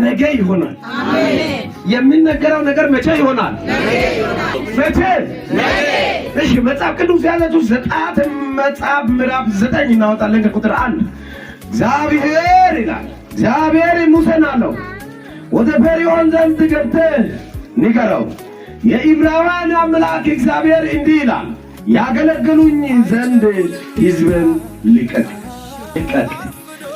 ነገ ይሆናል። አሜን። የሚነገረው ነገር መቼ ይሆናል? መቼ? እሺ መጽሐፍ ቅዱስ ያለችው ዘጸአት መጽሐፍ ምዕራፍ 9 እናወጣለን ከቁጥር 1 እግዚአብሔር ይላል እግዚአብሔር ሙሴን አለው ወደ ፈርዖን ዘንድ ገብተህ ንገረው የዕብራውያን አምላክ እግዚአብሔር እንዲህ ይላል ያገለግሉኝ ዘንድ ሕዝብን ልቀቅ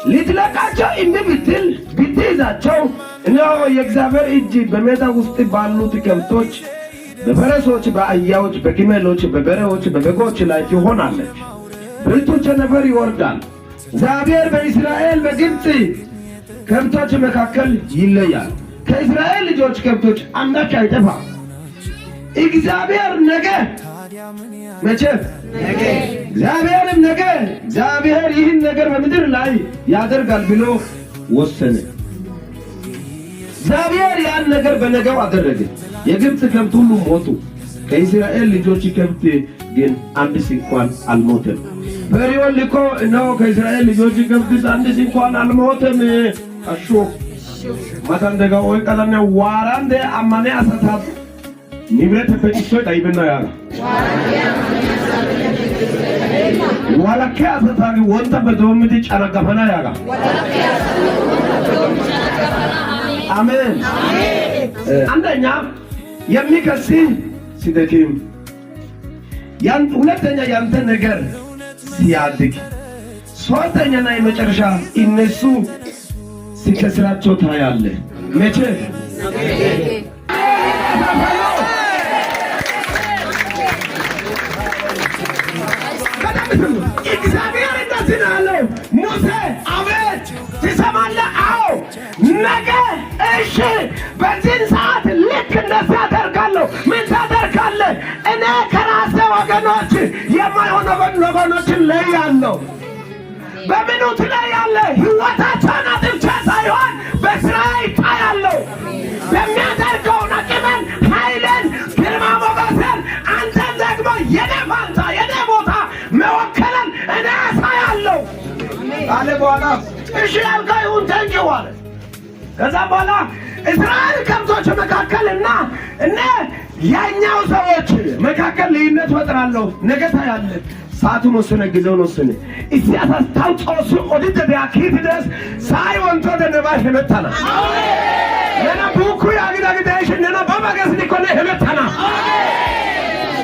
ልትለቃቸው እንድትል ብትይዛቸው እነሆ የእግዚአብሔር እጅ በሜዳ ውስጥ ባሉት ከብቶች በፈረሶች በአህያዎች በግመሎች በበሬዎች በበጎች ላይ ትሆናለች ብርቱ ቸነፈር ይወርዳል እግዚአብሔር በእስራኤል በግብፅ ከብቶች መካከል ይለያል ከእስራኤል ልጆች ከብቶች አንዳች አይጠፋም እግዚአብሔር ነገ መቼ ነገ እግዚአብሔርም ነገ እግዚአብሔር ይህን ነገር በምድር ላይ ያደርጋል ብሎ ወሰነ እግዚአብሔር ያን ነገር በነገው አደረገ የግብፅ ከብት ሁሉ ሞቱ ከእስራኤል ልጆች ከብት ግን አንድስ እንኳን አልሞተም ፈርዖን ልኮ ነው ከእስራኤል ልጆች ከብት አንድስ እንኳን አልሞተም አሹ ማታንደጋ ወይ ቀለና ዋራንደ አማኔ አሳታት ንብረት ፈጭቶ ዳይበና ያላ ወላከ አሳታኒ ወንተ በዶምዲ ጨረቀፈና ያጋ አሜን አንደኛ የሚከስህ ሲደክም ሁለተኛ ያንተ ነገር ሲያድግ ሶስተኛና የመጨረሻ እነሱ ሲከስራቸው ታያለህ መቼ እግዚአብሔር እንደዚህ አለው ሙሴ አቤት ትሰማለህ አዎ ነገ እሺ በዚህ ሰዓት ልክ እንደዚህ አደርጋለሁ ምን ታደርጋለህ እኔ ከራሴ ወገኖች የማይሆኑ ወገኖችን ለያለሁ በምኑ ትለያለህ ሕይወታቸውን አጥፍቼ ሳይሆን በስራዬ ታያለሁ በሚያደርገውን አቅምን ኃይልን ግርማ ሞገስን አንተን ደግሞ የኔ ፋንታ የኔ ቦታ መወከልን እኔ አሳያለሁ አለ በኋላ እሺ ያልከው ይሁን ተንኪው አለ ከዛ በኋላ እስራኤል ከብቶች መካከልና እነ ያኛው ሰዎች መካከል ልዩነት ፈጥራለሁ ነገ ታያለህ ሰዓቱን ወሰነ ጊዜውን ወሰነ ኢሳያስ ታውጾስ ወዲተ ቢያኪት ድረስ ሳይወንቶ ደነባሽ መጣና አሜን ለና ቡኩ ያግዳግዳሽ ነና በመገስ ሊኮነ ህመታና አሜን